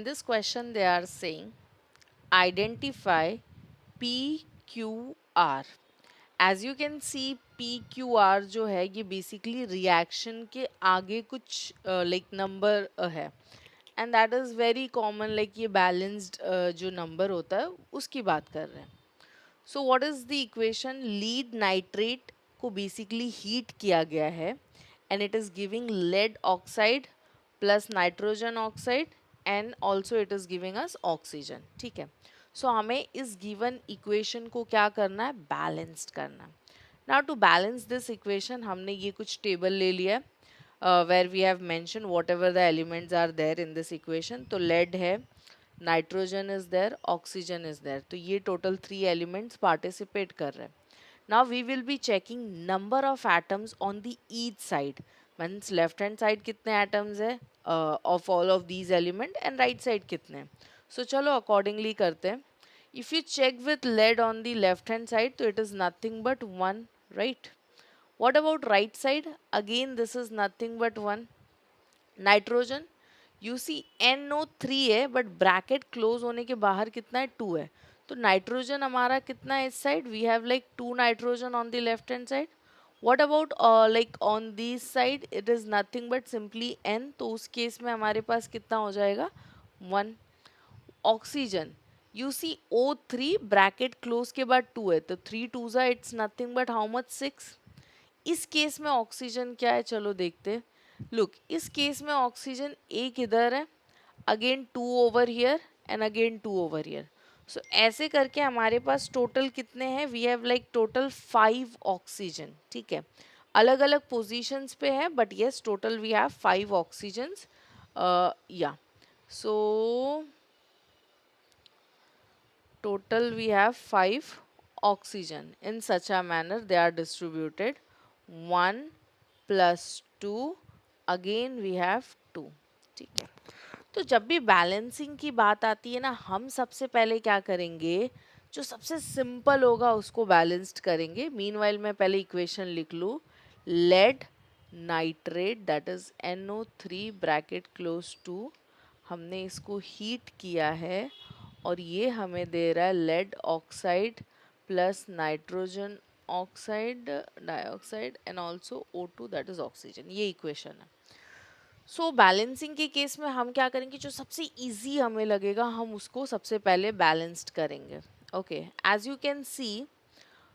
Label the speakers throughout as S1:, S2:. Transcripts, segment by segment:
S1: In this question, they are saying identify PQR. As you can see, PQR जो है ये basically reaction के आगे कुछ like number है, and that is very common, like ये balanced जो number होता है उसकी बात कर रहे हैं. So what is the equation? Lead nitrate को basically heat किया गया है and it is giving lead oxide plus nitrogen oxide and also it is giving us oxygen. ठीक है. So हमें इस given equation को क्या करना है? Balanced करना है. Now to balance this equation हमने ये कुछ table ले लिया है where we have mentioned whatever the elements are there in this equation. तो lead है, nitrogen is there, oxygen is there, तो ये टोटल 3 एलिमेंट्स पार्टिसिपेट कर रहे हैं. Now we will be checking number of atoms on the each side, means left hand side कितने atoms है of all of these element and right side कितने हैं. So चलो अकॉर्डिंगली करते हैं. If you check with lead on the left hand side तो it is nothing but 1, right. What about right side? Again this is nothing but 1. Nitrogen, you see NO3 है but bracket close होने के बाहर कितना है? 2 है. तो nitrogen हमारा कितना है इस साइड? We have like 2 nitrogen on the left hand side. What about like on this side? It is nothing but simply N, तो उस केस में हमारे पास कितना हो जाएगा? 1. Oxygen, you see O3 bracket close के बाद 2 है, तो 3 2 it's nothing but how much? 6. इस केस में ऑक्सीजन क्या है? चलो देखते हैं. लुक, इस केस में ऑक्सीजन एक इधर है, again 2 over here and again 2 over here. So ऐसे करके हमारे पास टोटल कितने हैं? We have like total 5 oxygen. ठीक है, अलग अलग पोजीशंस पे है but yes total we have 5 oxygens. या so total we have 5 oxygen. In such a manner they are distributed. 1 plus 2, again we have 2. ठीक है. तो जब भी बैलेंसिंग की बात आती है ना, हम सबसे पहले क्या करेंगे? जो सबसे सिंपल होगा उसको बैलेंस्ड करेंगे. मीनवाइल मैं पहले इक्वेशन लिख लूँ. Lead nitrate that is NO3 bracket close two, हमने इसको हीट किया है और ये हमें दे रहा है lead oxide plus nitrogen oxide dioxide and also O2 that is oxygen. ये इक्वेशन है. सो बैलेंसिंग के केस में हम क्या करेंगे? जो सबसे इजी हमें लगेगा हम उसको सबसे पहले बैलेंस्ड करेंगे. Okay, as you can see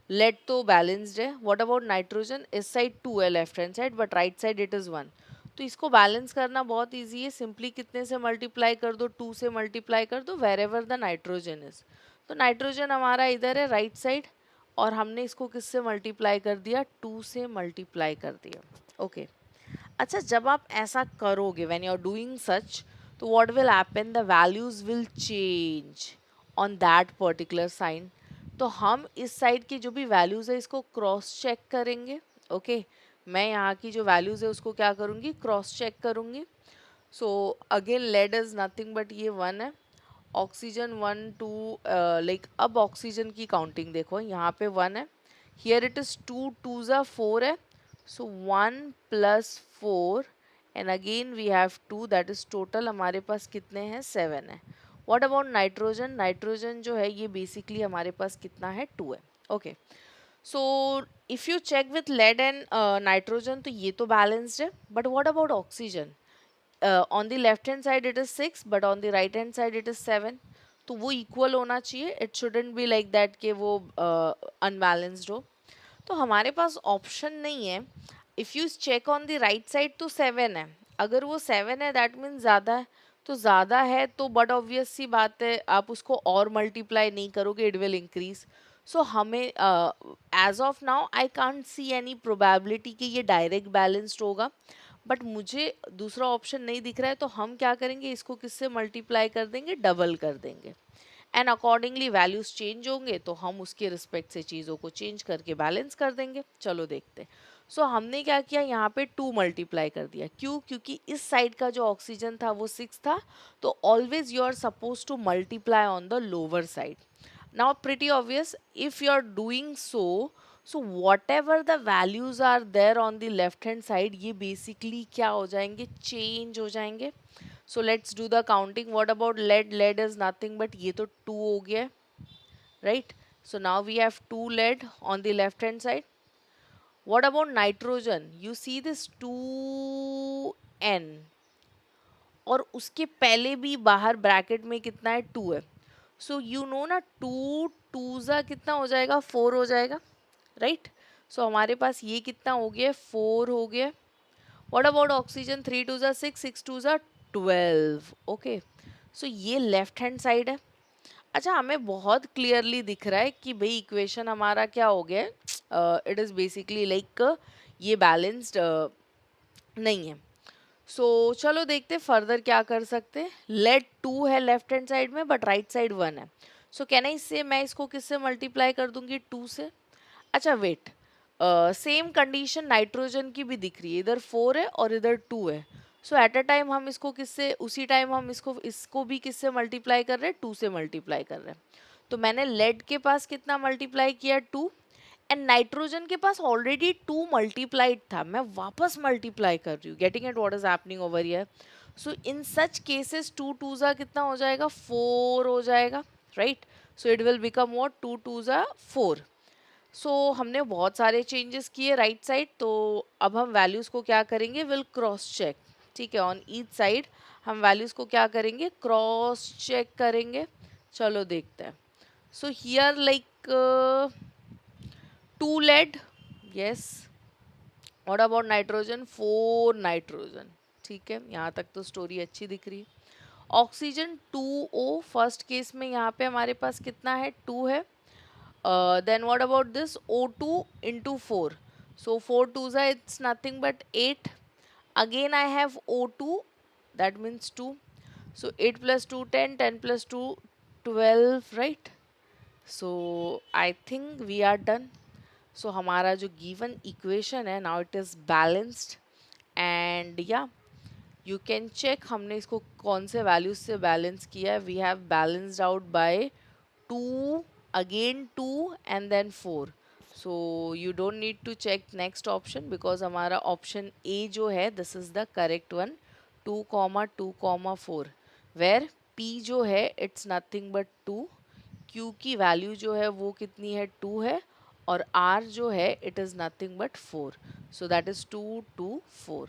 S1: lead तो बैलेंस्ड है. What about nitrogen? इस साइड 2 है left hand side but right side it is 1. तो इसको बैलेंस करना बहुत इजी है. सिंपली कितने से मल्टीप्लाई कर दो? 2 से मल्टीप्लाई कर दो wherever the nitrogen is. तो नाइट्रोजन हमारा इधर है राइट साइड और हमने इसको किससे मल्टीप्लाई कर दिया? 2 से मल्टीप्लाई कर दिया. ओके. अच्छा, जब आप ऐसा करोगे when you are doing such, तो what will happen? The values will change on that particular sign. तो हम इस साइड की जो भी वैल्यूज है इसको क्रॉस चेक करेंगे. ओके, मैं यहाँ की जो वैल्यूज है उसको क्या करूँगी? क्रॉस चेक करूँगी. So again lead is nothing but ये 1 है. ऑक्सीजन 1 2, लाइक अब ऑक्सीजन की काउंटिंग देखो, यहाँ पे 1 है, हियर इट इज 2 2 4 है. So 1 plus 4 and again we have 2 that is total हमारे पास कितने हैं? 7 है. What about nitrogen? नाइट्रोजन जो है ये बेसिकली हमारे पास कितना है? 2 है. Okay, so if you check with lead and nitrogen तो ये तो बैलेंस्ड है. But what about oxygen? On the left hand side it is 6 but on the right hand side it is 7. तो वो इक्वल होना चाहिए. It shouldn't be like that कि वो अनबैलेंस्ड हो. तो हमारे पास ऑप्शन नहीं है. If you check on the right side तो 7 है. अगर वो 7 है दैट मीन्स ज़्यादा है. तो ज़्यादा है तो बट ऑब्वियस सी बात है आप उसको और मल्टीप्लाई नहीं करोगे, इट विल इंक्रीज. सो हमें as of now I can't see any probability कि ये डायरेक्ट बैलेंस्ड होगा. बट मुझे दूसरा ऑप्शन नहीं दिख रहा है तो हम क्या करेंगे? इसको किससे मल्टीप्लाई कर देंगे? डबल कर देंगे. एंड अकॉर्डिंगली वैल्यूज चेंज होंगे तो हम उसके रिस्पेक्ट से चीज़ों को चेंज करके बैलेंस कर देंगे. चलो देखते हैं. सो हमने क्या किया? यहाँ पे 2 मल्टीप्लाई कर दिया. क्यों? क्योंकि इस साइड का जो ऑक्सीजन था वो 6 था. तो always you are suppose to multiply on the lower side. Now pretty obvious if you are doing so whatever the values are there on the left hand side ये basically क्या हो जाएंगे? Change हो जाएंगे. So let's do the counting. What about lead? Lead is nothing but ये तो 2 हो गया, right? So now we have 2 lead on the left hand side. What about nitrogen? You see this 2n, और उसके पहले भी बाहर ब्रैकेट में कितना है? 2 है. सो यू नो ना, 2 2 जा कितना हो जाएगा? 4 हो जाएगा, राइट? सो हमारे पास ये कितना हो गया? 4 हो गया. What about oxygen? 3 2 जा 6, 6 2 जा 12. ओके, सो ये लेफ्ट हैंड साइड है. अच्छा, हमें बहुत क्लियरली दिख रहा है कि भाई इक्वेशन हमारा क्या हो गया. इट इज़ बेसिकली लाइक ये बैलेंस्ड नहीं है. सो चलो देखते फर्दर क्या कर सकते हैं. लेट 2 है लेफ्ट हैंड साइड में, बट राइट साइड 1 है. सो कैन आई से मैं इसको किससे मल्टीप्लाई कर दूंगी? 2 से. अच्छा वेट, सेम कंडीशन नाइट्रोजन की भी दिख रही है. इधर 4 है और इधर 2 है. सो एट अ टाइम हम इसको किससे, उसी टाइम हम इसको इसको भी किससे मल्टीप्लाई कर रहे हैं? 2 से मल्टीप्लाई कर रहे हैं. तो मैंने लेड के पास कितना मल्टीप्लाई किया? 2. एंड नाइट्रोजन के पास ऑलरेडी 2 मल्टीप्लाइड था, मैं वापस मल्टीप्लाई कर रही हूँ. Getting at what is happening over here? So in such cases 2 2 जा कितना हो जाएगा? 4 हो जाएगा, right? So it will become what? 2 2 जा 4. सो हमने बहुत सारे चेंजेस किए राइट साइड. तो अब हम वैल्यूज को क्या करेंगे? Will cross check. ठीक है, ऑन ईच साइड हम वैल्यूज को क्या करेंगे? क्रॉस चेक करेंगे. चलो देखते हैं. So here like 2 lead, yes. What about nitrogen? 4 nitrogen. ठीक है, यहाँ तक तो स्टोरी अच्छी दिख रही है. ऑक्सीजन 2O, फर्स्ट केस में यहाँ पे हमारे पास कितना है? 2 है. Then what about this O2 into 4? So 4 2s are, it's nothing but 8. Again I have O2, that means 2. So 8 plus 2 10, 10 plus 2 12, right? So I think we are done. सो हमारा जो गिवन इक्वेशन है now it is balanced. And या you can check हमने इसको कौन से values से बैलेंस किया है. We have balanced out by 2, again 2 and then 4. So you don't need to check next option because हमारा ऑप्शन ए जो है this is the correct one. 2,2,4 where P जो है इट्स नथिंग बट 2. क्यू की value जो है वो कितनी है? 2 है. और R जो है it is nothing but 4. So that is 2 2 4.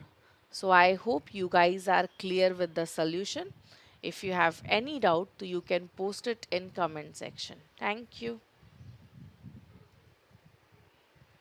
S1: So I hope you guys are clear with the solution. If you have any doubt, you can post it in comment section. Thank you.